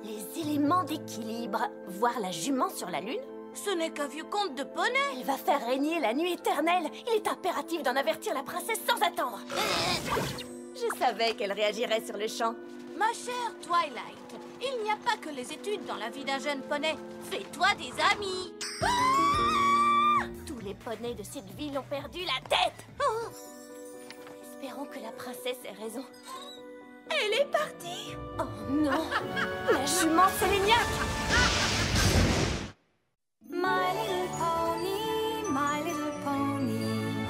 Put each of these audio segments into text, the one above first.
Les éléments d'équilibre. Voir la jument sur la lune? Ce n'est qu'un vieux conte de poney. Elle va faire régner la nuit éternelle. Il est impératif d'en avertir la princesse sans attendre. Je savais qu'elle réagirait sur le champ. Ma chère Twilight, il n'y a pas que les études dans la vie d'un jeune poney. Fais-toi des amis. Tous les poneys de cette ville ont perdu la tête. Oh. Espérons que la princesse ait raison. Elle est partie. Oh non. La jument Séléniaque. My little pony, my little pony.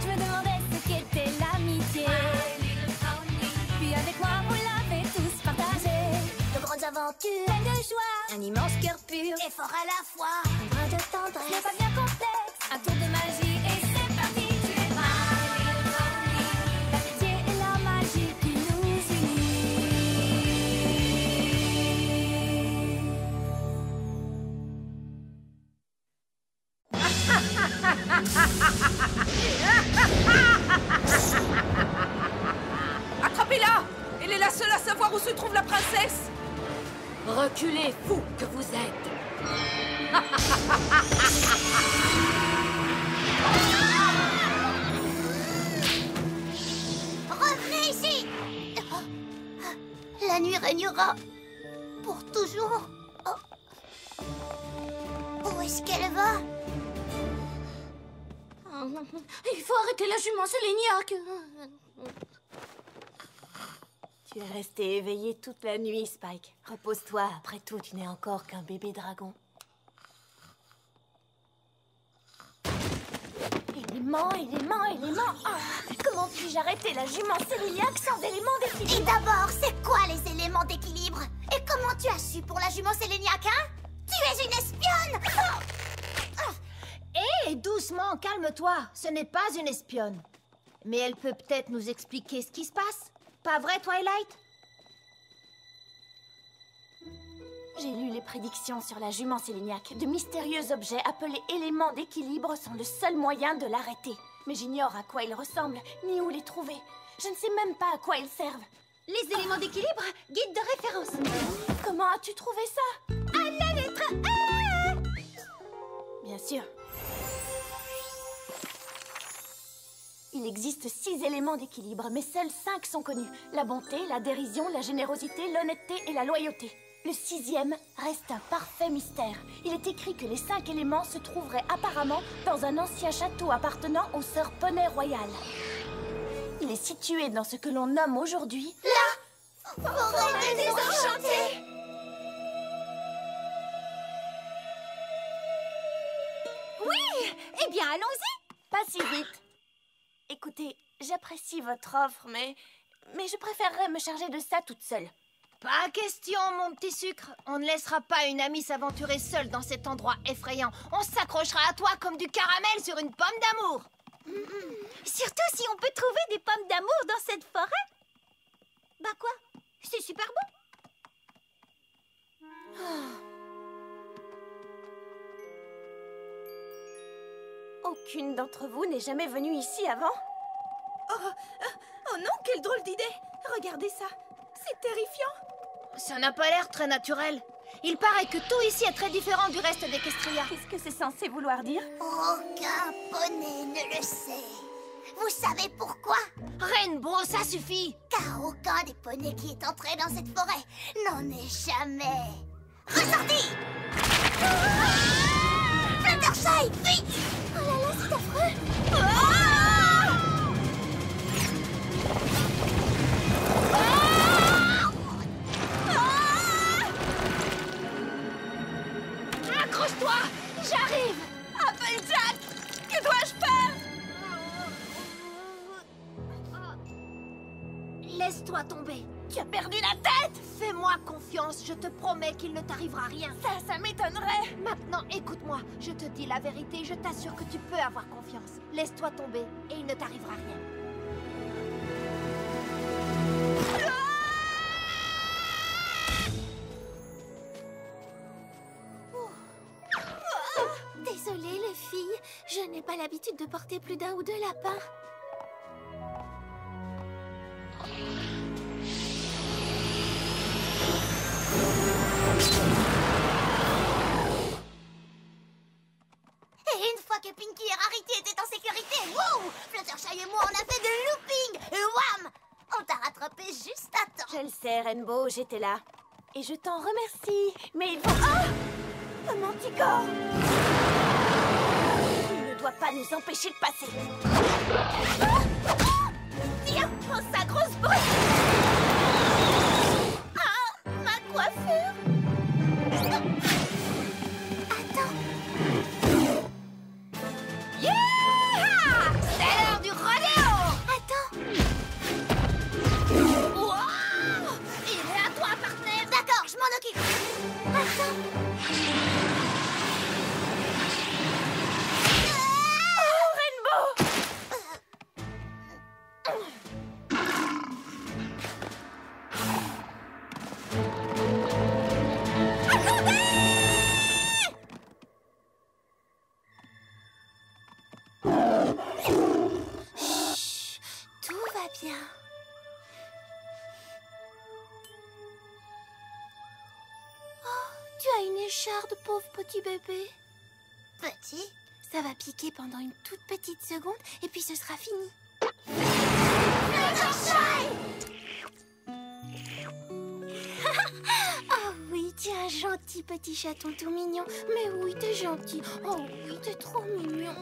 Je me demandais ce qu'était l'amitié. Puis avec moi, vous l'avez tous partagé. De grandes aventures, Plein de joie, un immense cœur pur, et fort à la fois. un brin de Ce tendresse. n'est pas bien complexe, un tour de magie et c'est parti. Tu es my little pony. L'amitié et la magie qui nous unit. Attrapez-la. Elle est la seule à savoir où se trouve la princesse. Reculez, fou que vous êtes. Revenez ici! La nuit régnera pour toujours. Oh. Où est-ce qu'elle va? Il faut arrêter la jument Séléniaque. Tu es resté éveillé toute la nuit, Spike. Repose-toi, après tout, tu n'es encore qu'un bébé dragon. Éléments, éléments, éléments. Ah, comment puis-je arrêter la jument Séléniaque sans éléments Et d'équilibre? d'abord, c'est quoi les éléments d'équilibre? Et comment tu as su pour la jument Séléniaque, hein? Tu es une espionne! Hé, doucement, calme-toi. Ce n'est pas une espionne. Mais elle peut peut-être nous expliquer ce qui se passe. Pas vrai, Twilight? J'ai lu les prédictions sur la jument Séléniaque. De mystérieux objets appelés éléments d'équilibre sont le seul moyen de l'arrêter. Mais j'ignore à quoi ils ressemblent, ni où les trouver. Je ne sais même pas à quoi ils servent. Les éléments d'équilibre, guide de référence. Comment as-tu trouvé ça? À la lettre A! Bien sûr. Il existe 6 éléments d'équilibre, mais seuls 5 sont connus. La bonté, la dérision, la générosité, l'honnêteté et la loyauté. Le 6e reste un parfait mystère. Il est écrit que les 5 éléments se trouveraient apparemment dans un ancien château appartenant aux sœurs Poney Royales. Il est situé dans ce que l'on nomme aujourd'hui Forêt désenchantée! Oui! Eh bien, allons-y! Pas si vite. Écoutez, j'apprécie votre offre, mais je préférerais me charger de ça toute seule. Pas question, mon petit sucre. On ne laissera pas une amie s'aventurer seule dans cet endroit effrayant. On s'accrochera à toi comme du caramel sur une pomme d'amour. Surtout si on peut trouver des pommes d'amour dans cette forêt. Bah quoi? C'est super bon. Aucune d'entre vous n'est jamais venue ici avant? Oh non, quelle drôle d'idée. Regardez ça. C'est terrifiant. Ça n'a pas l'air très naturel. Il paraît que tout ici est très différent du reste d'Equestria. Qu'est-ce que c'est censé vouloir dire? Aucun poney ne le sait. Vous savez pourquoi? Rainbow, ça suffit. Car aucun des poneys qui est entré dans cette forêt n'en est jamais ressorti. Fluttershy, vite! Oh là là, c'est affreux! Accroche-toi. J'arrive. Applejack! Que dois-je faire? Laisse-toi tomber. Tu as perdu la tête! Fais-moi confiance, je te promets qu'il ne t'arrivera rien. Ça m'étonnerait. Maintenant, écoute-moi, je te dis la vérité, je t'assure que tu peux avoir confiance. Laisse-toi tomber et il ne t'arrivera rien. Désolée les filles, je n'ai pas l'habitude de porter plus d'un ou deux lapins. Pinky et Rarity étaient en sécurité. Wouh! Fluttershy et moi, on a fait de looping. Et wham! On t'a rattrapé juste à temps. Je le sais, Rainbow, j'étais là. Et je t'en remercie. Mais il faut... Ah! Un manticore! Il ne doit pas nous empêcher de passer. Tiens, prends sa grosse boule. Ah, ma coiffure. Attends. Yeah! C'est l'heure du rodéo. Attends. Wow! Il est à toi, partenaire. D'accord, je m'en occupe. Attends. Oh, Rainbow! Tout va bien. Oh, tu as une écharde, pauvre petit bébé. Petit? Ça va piquer pendant une toute petite seconde et puis ce sera fini. Oh oui, tu es un gentil petit chaton tout mignon. Mais oui, t'es gentil. Oh oui, t'es trop mignon.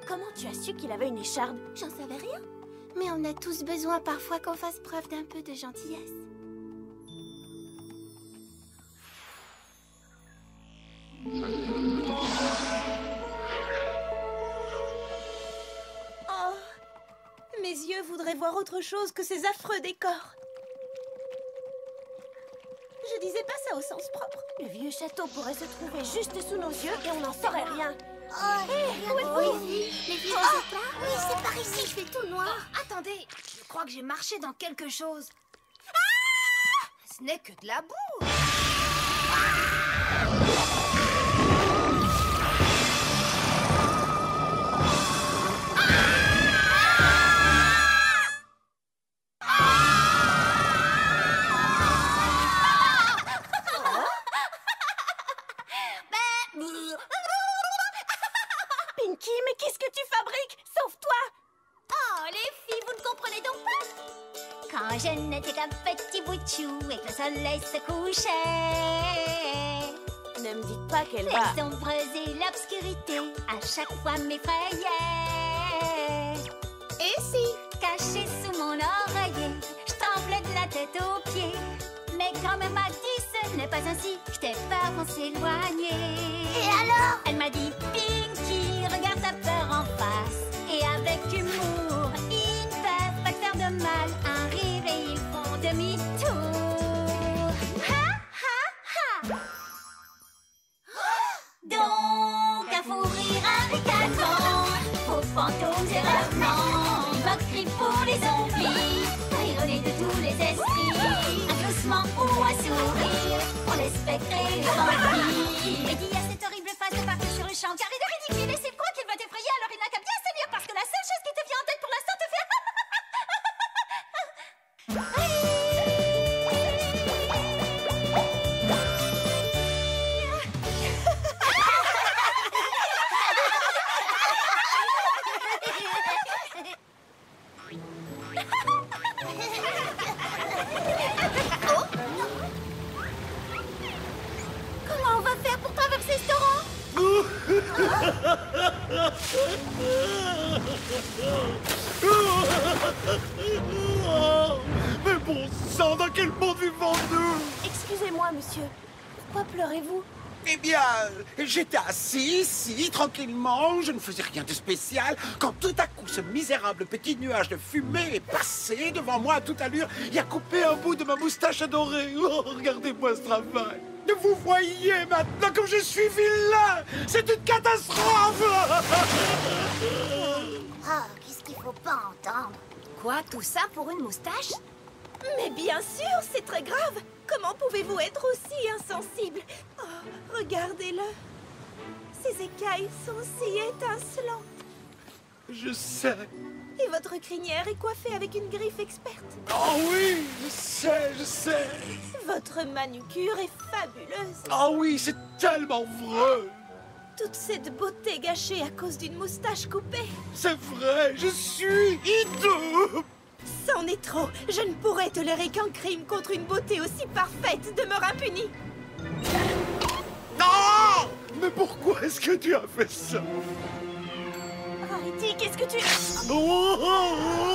Comment tu as su qu'il avait une écharde? J'en savais rien. Mais on a tous besoin parfois qu'on fasse preuve d'un peu de gentillesse. Oh, mes yeux voudraient voir autre chose que ces affreux décors. Je disais pas ça au sens propre. Le vieux château pourrait se trouver juste sous nos yeux et on n'en saurait rien. Oh, oui, les vieux êtes là? Oui, c'est par ici, je fais tout noir. Attendez, je crois que j'ai marché dans quelque chose. Ah! Ce n'est que de la boue. Pinky, mais qu'est-ce que tu fabriques? Sauve-toi! Oh, les filles, vous ne comprenez donc pas? Quand je n'étais qu'un petit bout de chou et que le soleil se couchait, Ne me dites pas qu'elle les va... ombres et l'obscurité à chaque fois m'effrayaient. Et si? Caché sous mon oreiller, je tremblais de la tête aux pieds. Mais grand-mère m'a dit ce n'est pas ainsi, je t'ai peur, on s'éloigner. Et alors? Elle m'a dit Pinky, regarde ta peur en face. Et avec humour, ils ne peuvent pas te faire de mal. Un rire et ils font demi-tour. Ha ha ha. Donc un fou rire ricanement, faux fantômes et revenants, moquerie pour les zombies, rire au nez de tous les esprits, un gloussement ou un sourire pour les spectres et les vampires. Et dit à cette horrible face de partir sur le champ, car il est ridicule et s'il croit qu'il va t'effrayer, alors il n'a qu'à bien se dire, parce que la seule chose qui te vient en tête pour l'instant te fait... Comment on va faire pour traverser ce torrent? Mais bon sang, dans quel monde vivons-nous? Excusez-moi, monsieur. Pourquoi pleurez-vous? Eh bien, j'étais assis ici, tranquillement, je ne faisais rien de spécial, quand tout à coup ce misérable petit nuage de fumée est passé devant moi à toute allure et a coupé un bout de ma moustache adorée. Oh, regardez-moi ce travail. Vous voyez maintenant comme je suis vilain. C'est une catastrophe. Oh, qu'est-ce qu'il faut pas entendre? Quoi, tout ça pour une moustache? Mais bien sûr, c'est très grave. Comment pouvez-vous être aussi insensible? Oh, regardez-le. Ses écailles sont si étincelantes. Je sais. Et votre crinière est coiffée avec une griffe experte. Oh oui, je sais. Votre manucure est fabuleuse. Oh oui, c'est tellement vrai. Toute cette beauté gâchée à cause d'une moustache coupée. C'est vrai, je suis hideux. C'en est trop. Je ne pourrais tolérer qu'un crime contre une beauté aussi parfaite demeure impuni. Non! Mais pourquoi est-ce que tu as fait ça? Rarity, qu'est-ce que tu... Oh!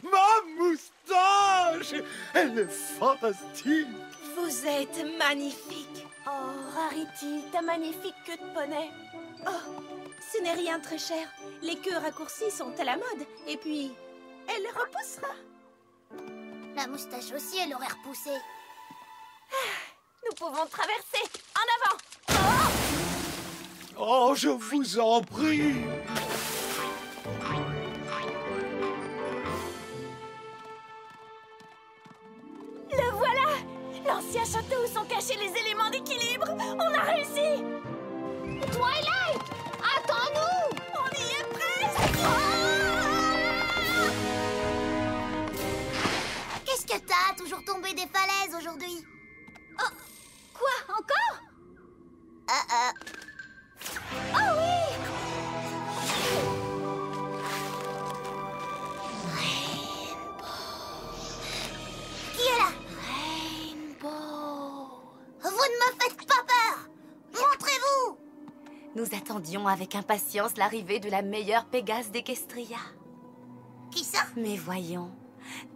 Ma moustache! Elle est fantastique! Vous êtes magnifique. Oh, Rarity, ta magnifique queue de poney. Oh, ce n'est rien très cher. Les queues raccourcies sont à la mode. Et puis, elle repoussera. La moustache aussi, elle aurait repoussé. Nous pouvons traverser. En avant. Oh, je vous en prie! Le voilà! L'ancien château où sont cachés les éléments d'équilibre. On a réussi. Twilight! Attends-nous! On y est presque. Qu'est-ce que t'as? Toujours tombé des falaises aujourd'hui? Oh! Quoi? Encore? Oh oui! Qui est là? Rainbow. Vous ne me faites pas peur! Montrez-vous! Nous attendions avec impatience l'arrivée de la meilleure Pégase d'Equestria. Qui ça? Mais voyons,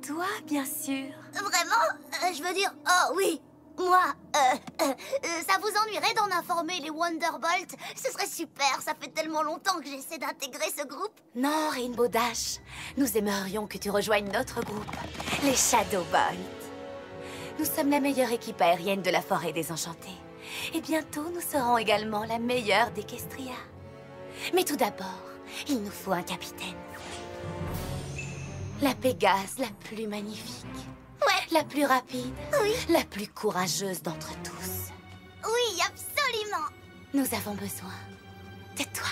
toi bien sûr. Vraiment? Je veux dire, oh oui! Moi, ça vous ennuierait d'en informer les Wonderbolt? Ce serait super, ça fait tellement longtemps que j'essaie d'intégrer ce groupe. Non, Rainbow Dash, nous aimerions que tu rejoignes notre groupe, les Shadowbolt. Nous sommes la meilleure équipe aérienne de la forêt désenchantée. Et bientôt, nous serons également la meilleure d'Equestria. Mais tout d'abord, il nous faut un capitaine. La Pégase la plus magnifique. Ouais. La plus rapide. Oui. La plus courageuse d'entre tous. Oui, absolument. Nous avons besoin de toi.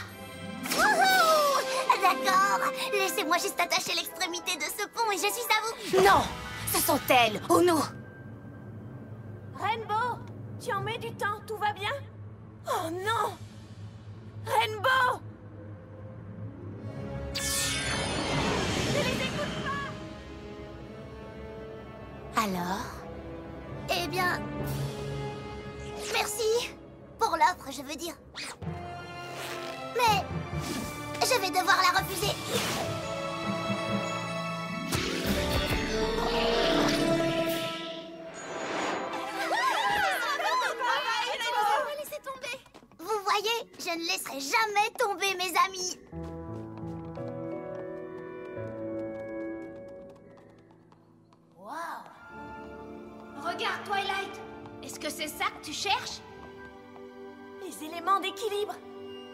Wouhou! D'accord. Laissez-moi juste attacher l'extrémité de ce pont et je suis à vous. Non! Ce sont elles ou nous! Rainbow, tu en mets du temps, tout va bien? Oh non! Rainbow! Ne les écoute pas! Alors? Eh bien... Merci. Pour l'offre, je veux dire. Mais... je vais devoir la refuser. Laissez tomber. Vous voyez, je ne laisserai jamais tomber mes amis. Regarde, Twilight. Est-ce que c'est ça que tu cherches? Les éléments d'équilibre!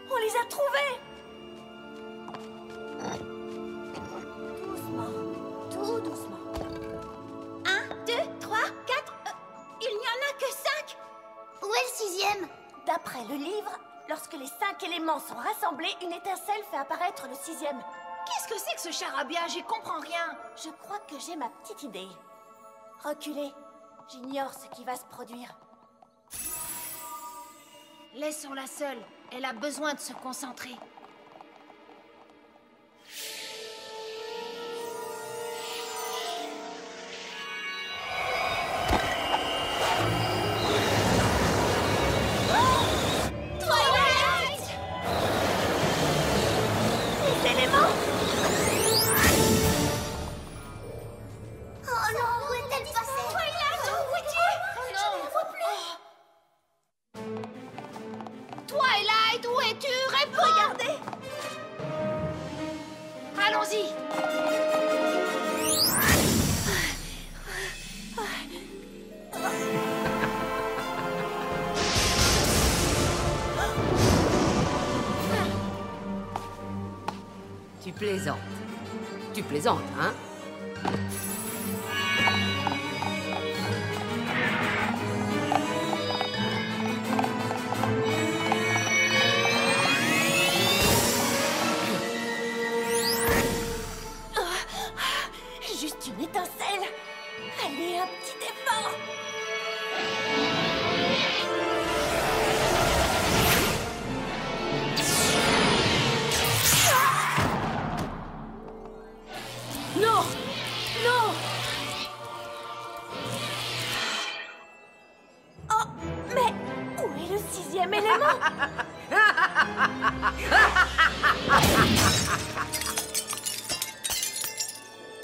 On les a trouvés! Doucement, tout doucement. 1, 2, 3, 4... il n'y en a que 5! Où est le 6e? D'après le livre, lorsque les 5 éléments sont rassemblés, une étincelle fait apparaître le 6e. Qu'est-ce que c'est que ce charabia? J'y comprends rien. Je crois que j'ai ma petite idée. Reculez, j'ignore ce qui va se produire. Laissons-la seule. Elle a besoin de se concentrer. Twilight! Les éléments! Oh non, où est-elle passée? Twilight, où es-tu? Je ne la vois plus. Twilight, où es-tu? Réponds! Regardez! Allons-y. Tu plaisantes. Tu plaisantes, hein?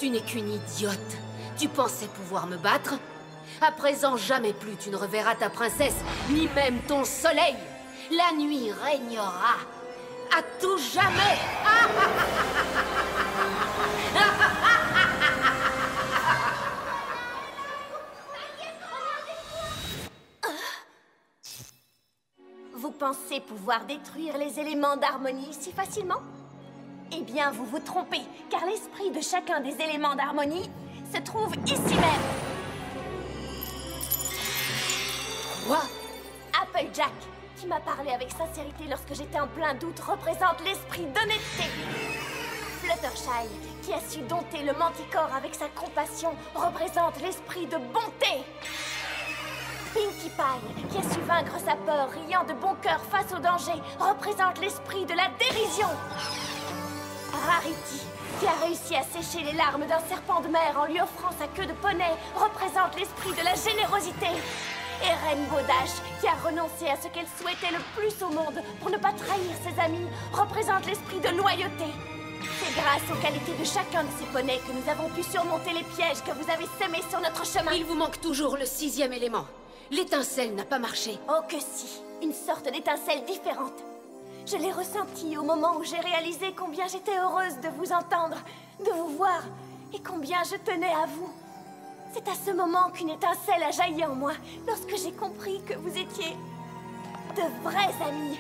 Tu n'es qu'une idiote. Tu pensais pouvoir me battre? À présent, jamais plus tu ne reverras ta princesse, ni même ton soleil. La nuit régnera. À tout jamais. Vous pensez pouvoir détruire les éléments d'harmonie si facilement? Eh bien, vous vous trompez, car l'esprit de chacun des éléments d'harmonie se trouve ici même. Quoi? Applejack, qui m'a parlé avec sincérité lorsque j'étais en plein doute, représente l'esprit d'honnêteté. Fluttershy, qui a su dompter le Manticore avec sa compassion, représente l'esprit de bonté. Pinkie Pie, qui a su vaincre sa peur, riant de bon cœur face au danger, représente l'esprit de la dérision. Rarity, qui a réussi à sécher les larmes d'un serpent de mer en lui offrant sa queue de poney, représente l'esprit de la générosité. Et Rainbow Dash, qui a renoncé à ce qu'elle souhaitait le plus au monde pour ne pas trahir ses amis, représente l'esprit de loyauté. C'est grâce aux qualités de chacun de ces poneys que nous avons pu surmonter les pièges que vous avez semés sur notre chemin. Il vous manque toujours le 6e élément. L'étincelle n'a pas marché. Oh que si, une sorte d'étincelle différente. Je l'ai ressentie au moment où j'ai réalisé combien j'étais heureuse de vous entendre, de vous voir, et combien je tenais à vous. C'est à ce moment qu'une étincelle a jailli en moi, lorsque j'ai compris que vous étiez de vrais amis.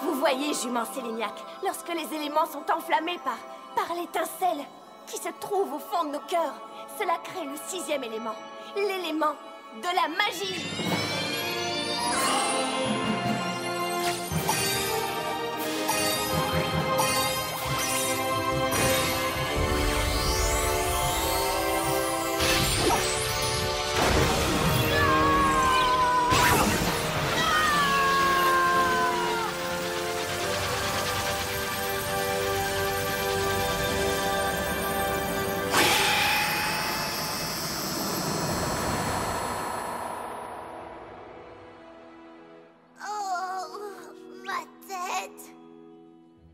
Vous voyez, jument Séléniaque, lorsque les éléments sont enflammés par l'étincelle qui se trouve au fond de nos cœurs, cela crée le 6e élément, l'élément de la magie.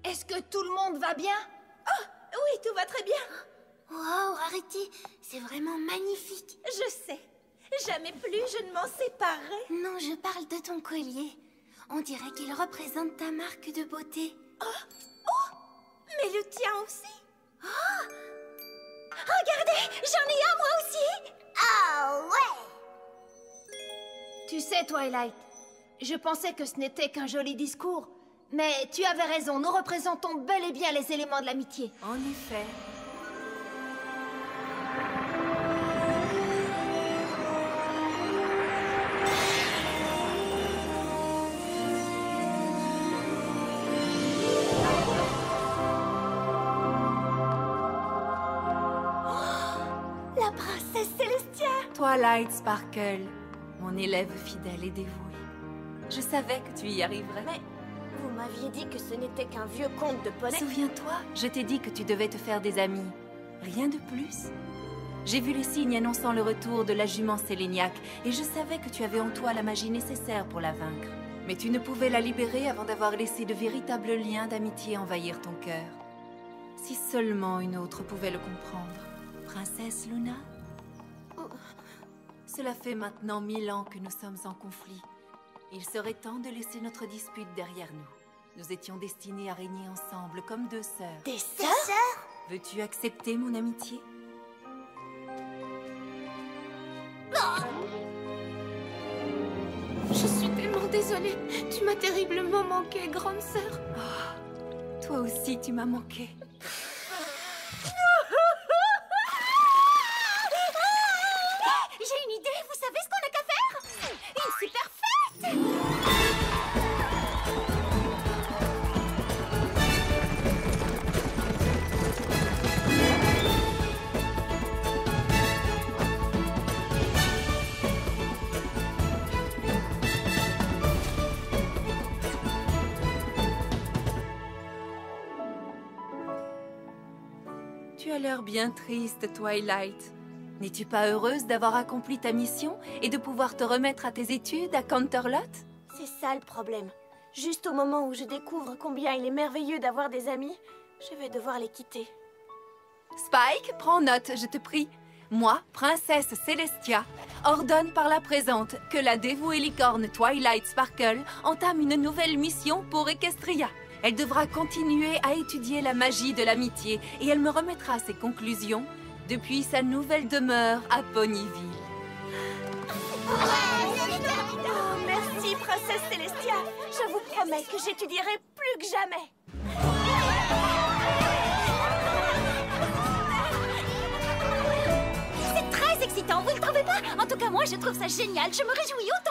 Est-ce que tout le monde va bien? Oh, oui, tout va très bien. Wow, Rarity, c'est vraiment magnifique. Je sais. Jamais plus je ne m'en séparerai. Non, je parle de ton collier. On dirait qu'il représente ta marque de beauté. Oh, mais le tien aussi. Oh, regardez, j'en ai un moi aussi. Ah ouais. Tu sais, Twilight, je pensais que ce n'était qu'un joli discours. Mais tu avais raison, nous représentons bel et bien les éléments de l'amitié. En effet. La princesse Célestia! Twilight Sparkle, mon élève fidèle et dévoué. Je savais que tu y arriverais. Mais vous m'aviez dit que ce n'était qu'un vieux conte de poney. Souviens-toi, je t'ai dit que tu devais te faire des amis. Rien de plus. J'ai vu les signes annonçant le retour de la jument Séléniaque et je savais que tu avais en toi la magie nécessaire pour la vaincre. Mais tu ne pouvais la libérer avant d'avoir laissé de véritables liens d'amitié envahir ton cœur. Si seulement une autre pouvait le comprendre. Princesse Luna? Cela fait maintenant 1000 ans que nous sommes en conflit. Il serait temps de laisser notre dispute derrière nous. Nous étions destinés à régner ensemble comme deux sœurs. Des sœurs? Veux-tu accepter mon amitié? Je suis tellement désolée. Tu m'as terriblement manqué, grande sœur. Oh, toi aussi, tu m'as manqué. J'ai une idée, vous savez ce qu'on a qu'à faire? Une super fête! Tu as l'air bien triste, Twilight. N'es-tu pas heureuse d'avoir accompli ta mission et de pouvoir te remettre à tes études à Canterlot? C'est ça le problème. Juste au moment où je découvre combien il est merveilleux d'avoir des amis, je vais devoir les quitter. Spike, prends note, je te prie. Moi, princesse Celestia, ordonne par la présente que la dévouée licorne Twilight Sparkle entame une nouvelle mission pour Equestria. Elle devra continuer à étudier la magie de l'amitié et elle me remettra ses conclusions depuis sa nouvelle demeure à Ponyville. Oh, merci, princesse Celestia. Je vous promets que j'étudierai plus que jamais. C'est très excitant, vous ne trouvez pas? En tout cas, moi, je trouve ça génial. Je me réjouis autant